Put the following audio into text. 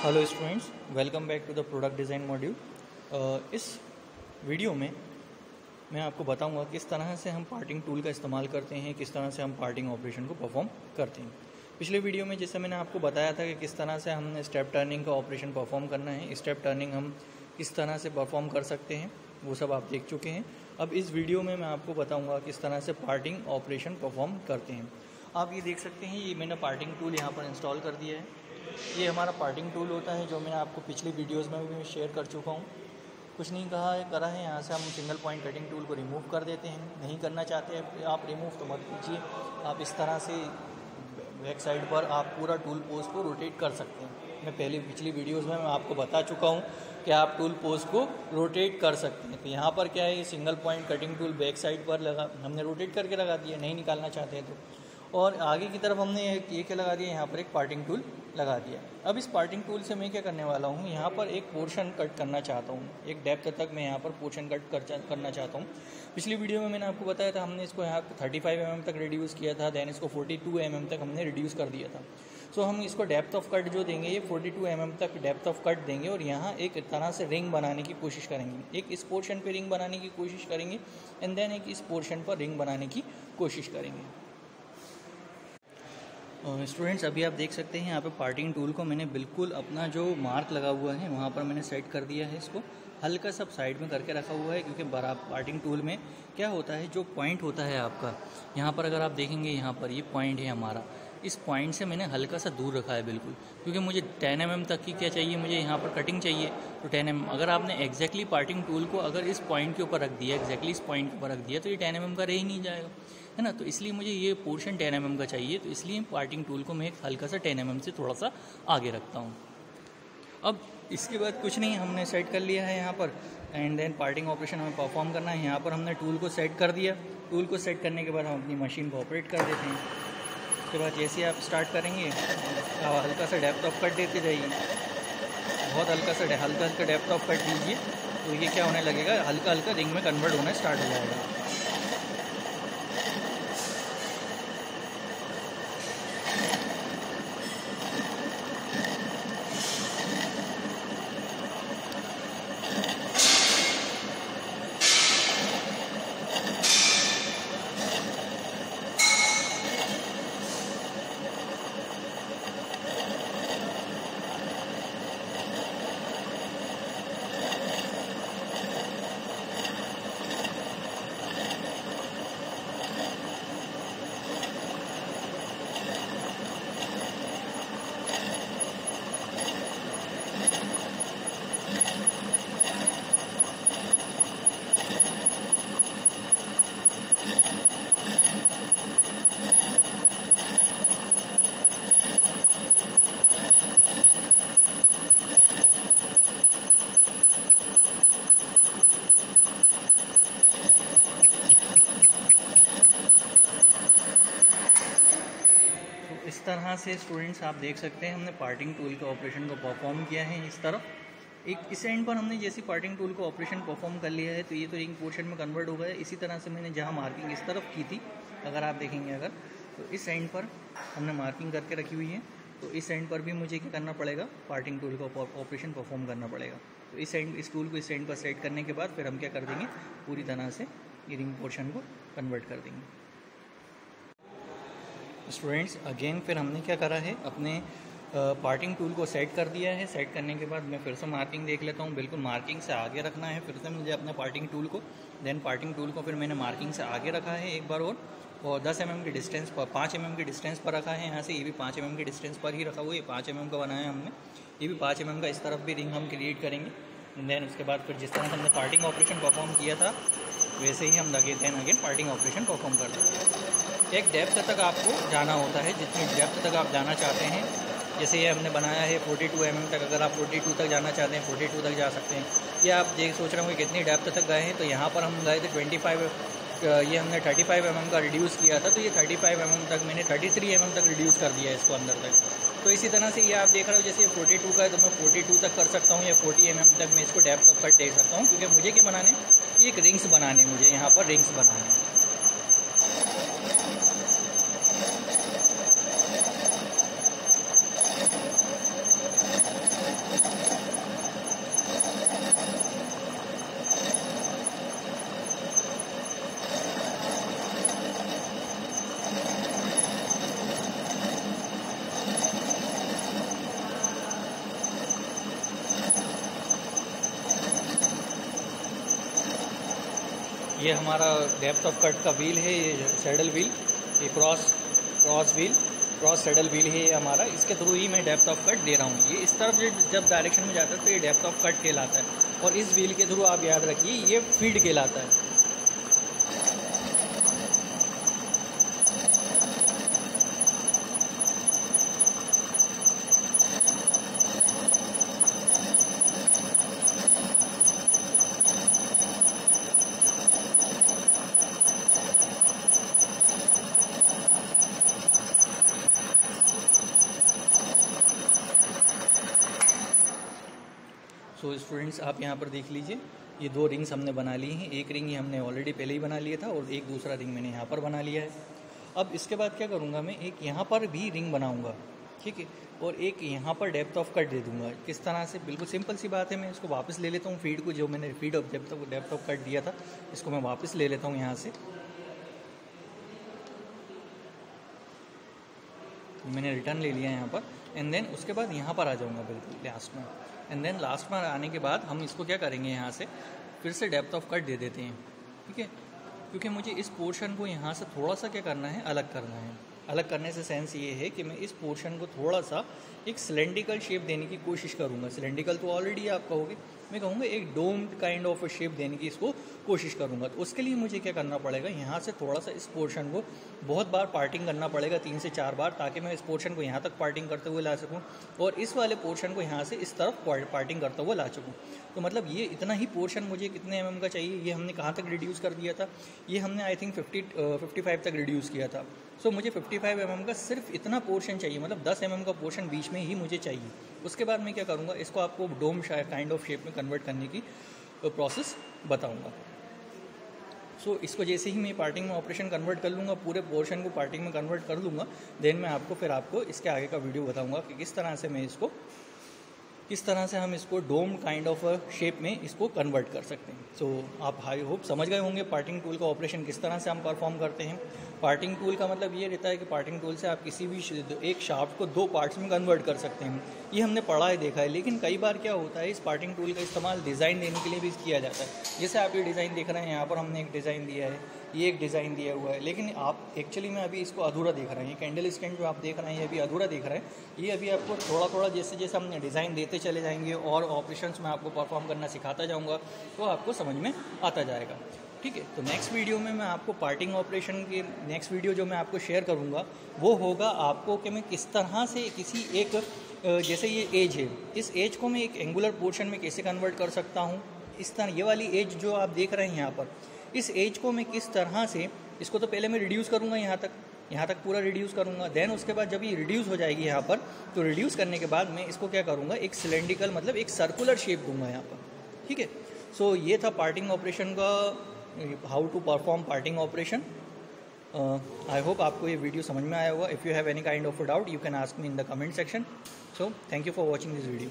Hello students, welcome back to the product design module. इस video में मैं आपको बताऊंगा किस तरह से हम पार्टिंग टूल का इस्तेमाल करते हैं, किस तरह से हम पार्टिंग ऑपरेशन को परफॉर्म करते हैं। पिछले वीडियो में जैसे मैंने आपको बताया था कि किस तरह से हमने स्टेप टर्निंग का ऑपरेशन परफॉर्म करना है, स्टेप टर्निंग हम किस तरह से परफॉर्म कर सकते हैं, वो सब आप देख चुके हैं। अब इस वीडियो में मैं आपको बताऊँगा किस तरह से पार्टिंग ऑपरेशन परफॉर्म करते हैं। आप ये देख सकते हैं, ये मैंने पार्टिंग टूल यहाँ पर इंस्टॉल कर दिया है। ये हमारा पार्टिंग टूल होता है जो मैंने आपको पिछली वीडियोस में भी शेयर कर चुका हूँ। कुछ नहीं करा है, यहाँ से हम सिंगल पॉइंट कटिंग टूल को रिमूव कर देते हैं। नहीं करना चाहते हैं आप रिमूव तो मत कीजिए, आप इस तरह से बैक साइड पर आप पूरा टूल पोस्ट को रोटेट कर सकते हैं। मैं पिछली वीडियोस में मैं आपको बता चुका हूँ कि आप टूल पोस्ट को रोटेट कर सकते हैं। तो यहाँ पर क्या है, ये single point cutting tool back side पर हमने रोटेट करके लगा दिया, नहीं निकालना चाहते हैं तो। और आगे की तरफ हमने ये क्या लगा दिया, यहाँ पर एक पार्टिंग टूल लगा दिया। अब इस पार्टिंग टूल से मैं क्या करने वाला हूँ, यहाँ पर एक पोर्शन कट करना चाहता हूँ, एक डेप्थ तक मैं यहाँ पर पोर्शन कट करना चाहता हूँ। पिछली वीडियो में मैंने आपको बताया था, हमने इसको यहाँ 35 mm तक रिड्यूस किया था, देन इसको 42 mm तक हमने रिड्यूस कर दिया था। सो हम इसको डेप्थ ऑफ कट जो देंगे, ये 42 mm तक डेप्थ ऑफ कट देंगे और यहाँ एक तरह से रिंग बनाने की कोशिश करेंगे। एक इस पोर्शन पर रिंग बनाने की कोशिश करेंगे एंड देन एक इस पोर्शन पर रिंग बनाने की कोशिश करेंगे। स्टूडेंट्स, अभी आप देख सकते हैं यहाँ पे पार्टिंग टूल को मैंने बिल्कुल अपना जो मार्क लगा हुआ है वहाँ पर मैंने सेट कर दिया है। इसको हल्का सा साइड में करके रखा हुआ है, क्योंकि पार्टिंग टूल में क्या होता है, जो पॉइंट होता है आपका, यहाँ पर अगर आप देखेंगे, यहाँ पर ये पॉइंट है हमारा, इस पॉइंट से मैंने हल्का सा दूर रखा है बिल्कुल, क्योंकि मुझे 10 mm तक की क्या चाहिए, मुझे यहाँ पर कटिंग चाहिए। तो 10 mm अगर आपने एग्जैक्टली पार्टिंग टूल को अगर इस पॉइंट के ऊपर रख दिया, एग्जैक्टली इस पॉइंट के ऊपर रख दिया, तो ये 10 mm का रह ही नहीं जाएगा, है ना। तो इसलिए मुझे ये पोर्शन 10 mm का चाहिए, तो इसलिए पार्टिंग टूल को मैं एक हल्का सा 10 mm से थोड़ा सा आगे रखता हूँ। अब इसके बाद कुछ नहीं, हमने सेट कर लिया है यहाँ पर, एंड देन पार्टिंग ऑपरेशन हमें परफॉर्म करना है। यहाँ पर हमने टूल को सेट कर दिया। टूल को सेट करने के बाद हम अपनी मशीन को ऑपरेट कर देते हैं। उसके बाद जैसे आप स्टार्ट करेंगे, हल्का सा डेप्थ ऑफ कट देते जाइए, बहुत हल्का डेप्थ ऑफ कट दीजिए, तो ये क्या होने लगेगा, हल्का हल्का रिंग में कन्वर्ट होना स्टार्ट हो जाएगा। इस तरह से स्टूडेंट्स आप देख सकते हैं, हमने पार्टिंग टूल के ऑपरेशन को परफॉर्म किया है। इस तरफ एक इस एंड पर हमने जैसे पार्टिंग टूल को ऑपरेशन परफॉर्म कर लिया है, तो ये तो रिंग पोर्शन में कन्वर्ट हो गया है। इसी तरह से मैंने जहाँ मार्किंग इस तरफ की थी, अगर आप देखेंगे तो इस एंड पर हमने मार्किंग करके रखी हुई है, तो इस एंड पर भी मुझे क्या करना पड़ेगा, पार्टिंग टूल का ऑपरेशन परफॉर्म करना पड़ेगा। तो इस टूल को इस एंड पर सेट करने के बाद फिर हम क्या कर देंगे, पूरी तरह से ये रिंग पोर्शन को कन्वर्ट कर देंगे। स्टूडेंट्स, अगेन फिर हमने क्या करा है, अपने पार्टिंग टूल को सेट कर दिया है। सेट करने के बाद मैं फिर से मार्किंग देख लेता हूँ, बिल्कुल मार्किंग से आगे रखना है फिर से मुझे अपने पार्टिंग टूल को। देन पार्टिंग टूल को फिर मैंने मार्किंग से आगे रखा है एक बार और 10 mm के डिस्टेंस पर, 5 mm के डिस्टेंस पर रखा है। यहाँ से ये भी 5 mm के डिस्टेंस पर ही रखा हुआ है, ये 5 mm का बनाया हमने, ये भी 5 mm का इस तरफ भी रिंग हम क्रिएट करेंगे। देन उसके बाद फिर जिस तरह से हमने पार्टिंग ऑपरेशन परफॉर्म किया था, वैसे ही हम अगेन पार्टिंग ऑपरेशन परफॉर्म कर देते हैं। एक डेप्थ तक आपको जाना होता है, जितनी डेप्थ तक आप जाना चाहते हैं। जैसे ये हमने बनाया है 42 mm तक, अगर आप 42 तक जाना चाहते हैं 42 तक जा सकते हैं। ये आप सोच रहे होंगे कितनी डेप्थ तक गए हैं, तो यहाँ पर हम गए थे 25, ये हमने 35 mm का रिड्यूस किया था, तो ये 35 mm तक मैंने 33 mm तक रिड्यूस कर दिया है इसको अंदर तक। तो इसी तरह से ये आप देख रहे हो, जैसे 42 का है तो मैं 42 तक कर सकता हूँ, या 40 mm तक मैं इसको डेप्थ ऑफ कट दे सकता हूँ, क्योंकि मुझे क्या बनाने, ये एक रिंग्स बनाने, मुझे यहाँ पर रिंग्स बनाने। ये हमारा डेप्थ ऑफ कट का व्हील है, ये सैडल व्हील, ये क्रॉस सैडल व्हील है ये हमारा। इसके थ्रू ही मैं डेप्थ ऑफ कट दे रहा हूँ। ये इस तरफ जब डायरेक्शन में जाता है तो ये डेप्थ ऑफ कट कहलाता है, और इस व्हील के थ्रू आप याद रखिए ये फीड कहलाता है। सो स्टूडेंट्स, आप यहाँ पर देख लीजिए, ये 2 रिंग्स हमने बना ली हैं। एक रिंग ही हमने ऑलरेडी पहले ही बना लिया था और एक दूसरा रिंग मैंने यहाँ पर बना लिया है। अब इसके बाद क्या करूँगा, मैं एक यहाँ पर भी रिंग बनाऊँगा, ठीक है, और एक यहाँ पर डेप्थ ऑफ कट दे दूँगा। किस तरह से, बिल्कुल सिंपल सी बात है। मैं इसको वापस ले लेता हूँ फीड को, जो मैंने feed of depth of cut दिया था, इसको मैं वापस ले लेता हूँ यहाँ से। मैंने रिटर्न ले लिया यहाँ पर, एंड देन उसके बाद यहाँ पर आ जाऊँगा बिल्कुल लास्ट में। एंड देन लास्ट में आने के बाद हम इसको क्या करेंगे, यहाँ से फिर से डेप्थ ऑफ कट दे देते हैं, ठीक है, क्योंकि मुझे इस पोर्शन को यहाँ से थोड़ा सा क्या करना है, अलग करना है। अलग करने से सेंस ये है कि मैं इस पोर्शन को थोड़ा सा एक सिलेंड्रिकल शेप देने की कोशिश करूँगा। सिलेंड्रिकल तो ऑलरेडी आप कहोगे, मैं कहूँगा एक डोम्ड काइंड ऑफ शेप देने की इसको कोशिश करूँगा। तो उसके लिए मुझे क्या करना पड़ेगा, यहाँ से थोड़ा सा इस पोर्शन को बहुत बार पार्टिंग करना पड़ेगा, 3 से 4 बार, ताकि मैं इस पोर्शन को यहाँ तक पार्टिंग करते हुए ला सकूँ और इस वाले पोर्शन को यहाँ से इस तरफ पार्टिंग करते हुए ला सकूँ। तो मतलब ये इतना ही पोर्शन मुझे कितने mm का चाहिए, ये हमने कहाँ तक रिड्यूस कर दिया था, ये हमने आई थिंक 55 तक रिड्यूस किया था। सो मुझे 55 mm का सिर्फ इतना पोर्शन चाहिए, मतलब 10 mm का पोर्शन बीच में ही मुझे चाहिए। उसके बाद मैं क्या करूँगा, इसको आपको डोम काइंड ऑफ शेप में कन्वर्ट करने की प्रोसेस बताऊँगा। सो इसको जैसे ही मैं पार्टिंग में ऑपरेशन कन्वर्ट कर लूँगा, पूरे पोर्शन को पार्टिंग में कन्वर्ट कर लूँगा, देन मैं आपको इसके आगे का वीडियो बताऊँगा कि किस तरह से हम इसको डोम काइंड ऑफ शेप में इसको कन्वर्ट कर सकते हैं। सो आप आई होप समझ गए होंगे पार्टिंग टूल का ऑपरेशन किस तरह से हम परफॉर्म करते हैं। पार्टिंग टूल का मतलब ये रहता है कि पार्टिंग टूल से आप किसी भी एक शाफ्ट को 2 पार्ट्स में कन्वर्ट कर सकते हैं। ये हमने पढ़ा है, देखा है, लेकिन कई बार क्या होता है, इस पार्टिंग टूल का इस्तेमाल डिज़ाइन देने के लिए भी किया जाता है। जैसे आप ये डिज़ाइन देख रहे हैं, यहाँ पर हमने एक डिज़ाइन दिया है, ये एक डिज़ाइन दिया हुआ है, लेकिन आप एक्चुअली में अभी इसको अधूरा देख रहे हैं। ये कैंडल स्टैंड जो आप देख रहे हैं ये अभी अधूरा देख रहे हैं। ये अभी आपको थोड़ा थोड़ा जैसे जैसे हमने डिज़ाइन देते चले जाएंगे और ऑपरेशंस में आपको परफॉर्म करना सिखाता जाऊँगा, तो आपको समझ में आता जाएगा, ठीक है। तो नेक्स्ट वीडियो में मैं आपको पार्टिंग ऑपरेशन के नेक्स्ट वीडियो जो मैं आपको शेयर करूँगा वो होगा आपको कि मैं किस तरह से किसी एक जैसे ये एज है, इस एज को मैं एक एंगुलर पोर्शन में कैसे कन्वर्ट कर सकता हूँ। इस तरह ये वाली एज जो आप देख रहे हैं यहाँ पर, इस एज को मैं किस तरह से, इसको तो पहले मैं रिड्यूस करूँगा यहाँ तक पूरा रिड्यूस करूँगा। देन उसके बाद जब ये रिड्यूस हो जाएगी यहाँ पर, तो रिड्यूस करने के बाद मैं इसको क्या करूँगा, एक सिलेंड्रिकल मतलब एक सर्कुलर शेप दूंगा यहाँ पर, ठीक है। सो ये था पार्टिंग ऑपरेशन का, how to perform parting operation. I hope आपको ये वीडियो समझ में आया होगा। If you have any kind of doubt you can ask me in the comment section. So thank you for watching this video.